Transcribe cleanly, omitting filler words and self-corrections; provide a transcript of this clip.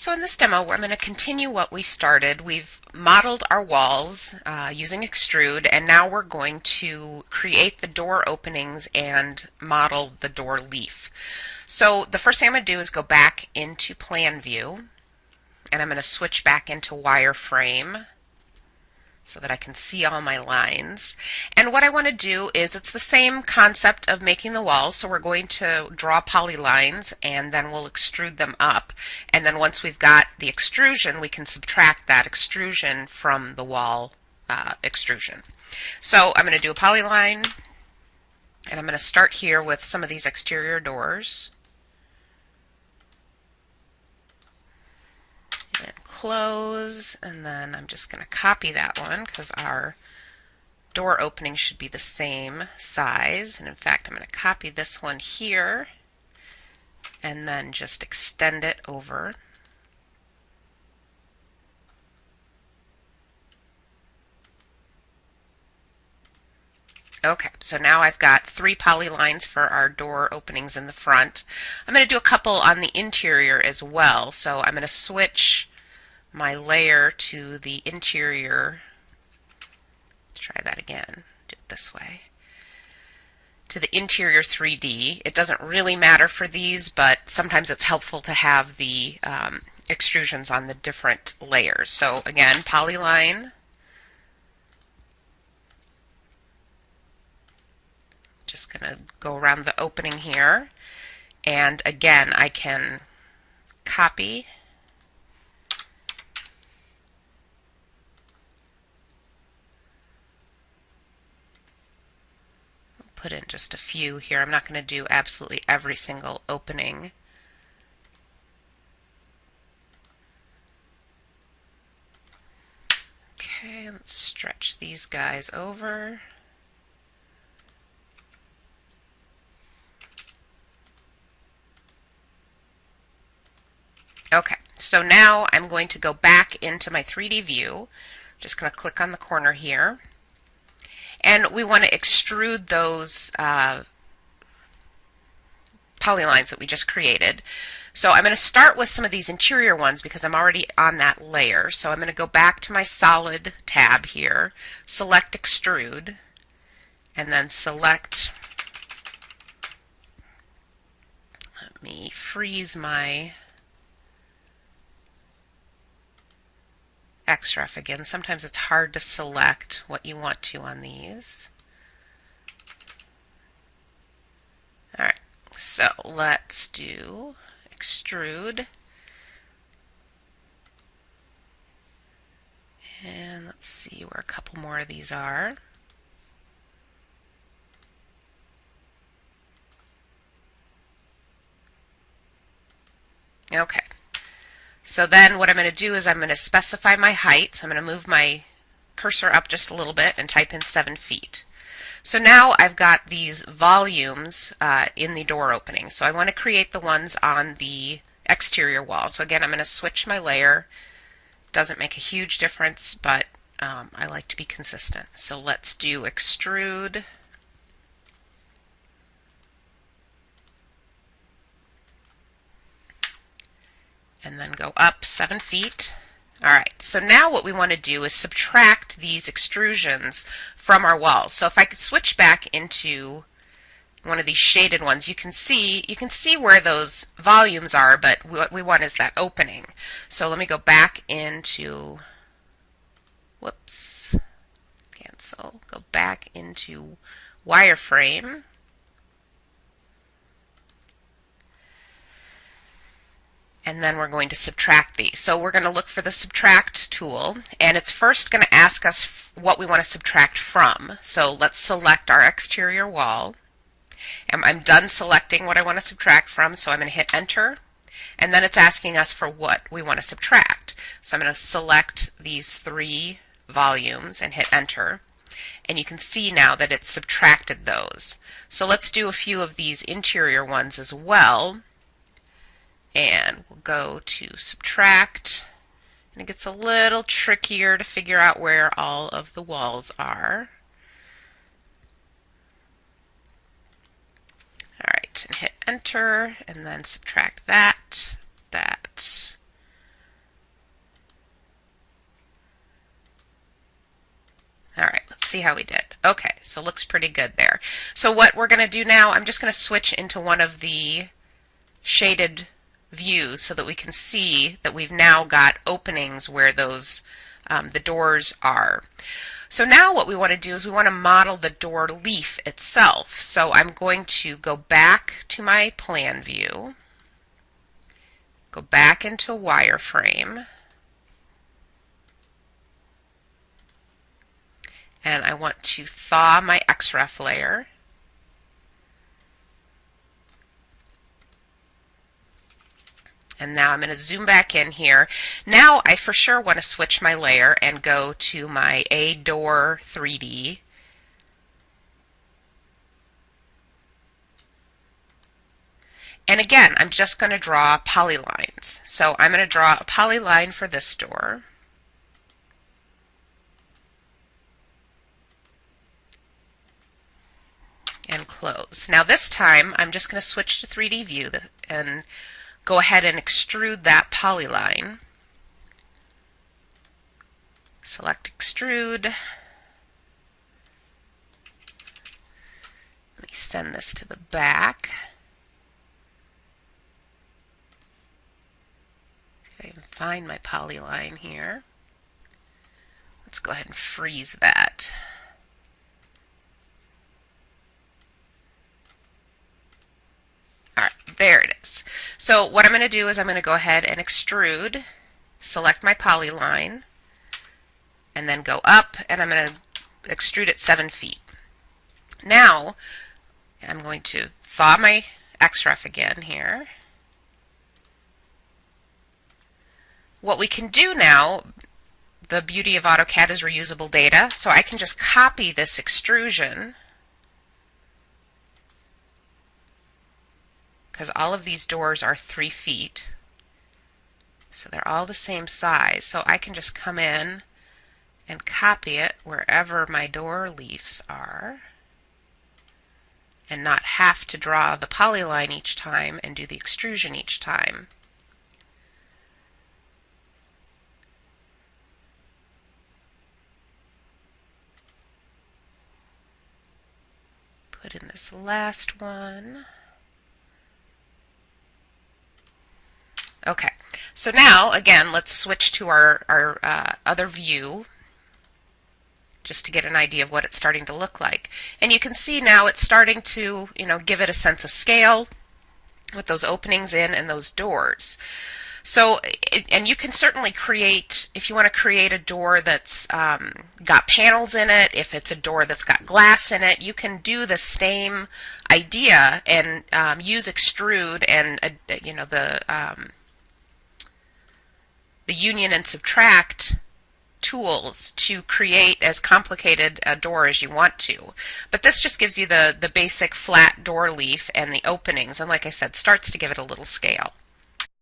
So in this demo, I'm going to continue what we started. We've modeled our walls using extrude, and now we're going to create the door openings and model the door leaf. So the first thing I'm going to do is go back into plan view, and I'm going to switch back into wireframe so that I can see all my lines. And what I want to do is, it's the same concept of making the walls, so we're going to draw polylines and then we'll extrude them up. And then once we've got the extrusion, we can subtract that extrusion from the wall extrusion. So I'm going to do a polyline, and I'm going to start here with some of these exterior doors. And close, and then I'm just going to copy that one because our door opening should be the same size. And in fact, I'm going to copy this one here and then just extend it over. Okay, so now I've got 3 polylines for our door openings in the front. I'm going to do a couple on the interior as well. So I'm going to switch my layer to the interior. Let's try that again. Do it this way. To the interior 3D. It doesn't really matter for these, but sometimes it's helpful to have the extrusions on the different layers. So again, polyline. Just going to go around the opening here. And again, I can copy put in just a few here. I'm not going to do absolutely every single opening. Okay, let's stretch these guys over. Okay, so now I'm going to go back into my 3D view. Just going to click on the corner here. And we want to extrude those polylines that we just created. So I'm going to start with some of these interior ones because I'm already on that layer. So I'm going to go back to my solid tab here, select extrude, and then select, let me freeze my XREF again. Sometimes it's hard to select what you want to on these. Alright, so let's do extrude. And let's see where a couple more of these are. Okay. So then what I'm going to do is I'm going to specify my height. So I'm going to move my cursor up just a little bit and type in 7 feet. So now I've got these volumes in the door opening. So I want to create the ones on the exterior wall. So again, I'm going to switch my layer. Doesn't make a huge difference, but I like to be consistent. So let's do extrude. And then go up 7 feet. Alright, so now what we want to do is subtract these extrusions from our walls. So if I could switch back into one of these shaded ones, you can see where those volumes are, but what we want is that opening. So let me go back into, whoops, cancel, go back into wireframe. And then we're going to subtract these. So we're going to look for the subtract tool, and it's first going to ask us what we want to subtract from. So let's select our exterior wall. And I'm done selecting what I want to subtract from, so I'm going to hit enter. And then it's asking us for what we want to subtract. So I'm going to select these 3 volumes and hit enter. And you can see now that it's subtracted those. So let's do a few of these interior ones as well. And we'll go to subtract, and it gets a little trickier to figure out where all of the walls are. Alright, and hit enter, and then subtract that, that, see how we did. Okay, so looks pretty good there. So what we're going to do now, I'm just going to switch into one of the shaded views so that we can see that we've now got openings where those the doors are. So now what we want to do is we want to model the door leaf itself. So I'm going to go back to my plan view, go back into wireframe, and I want to thaw my XREF layer. And now I'm going to zoom back in here. Now I for sure want to switch my layer and go to my A door 3D. And again, I'm just going to draw polylines. So I'm going to draw a polyline for this door. And close. Now this time I'm just going to switch to 3D view and go ahead and extrude that polyline. Select extrude. Let me send this to the back. See if I can find my polyline here. Let's go ahead and freeze that. There it is. So what I'm going to do is I'm going to go ahead and extrude, select my polyline, and then go up, and I'm going to extrude it 7 feet. Now I'm going to thaw my XREF again here. What we can do now, the beauty of AutoCAD is reusable data, so I can just copy this extrusion, because all of these doors are 3 feet, so they're all the same size. So I can just come in and copy it wherever my door leaves are and not have to draw the polyline each time and do the extrusion each time. Put in this last one. Okay, so now again let's switch to our other view just to get an idea of what it's starting to look like. And you can see now it's starting to, give it a sense of scale with those openings in and those doors. So, and you can certainly create, if you want to create a door that's got panels in it, if it's a door that's got glass in it, you can do the same idea and use extrude and, the union and subtract tools to create as complicated a door as you want to. But this just gives you the basic flat door leaf and the openings, and like I said, starts to give it a little scale.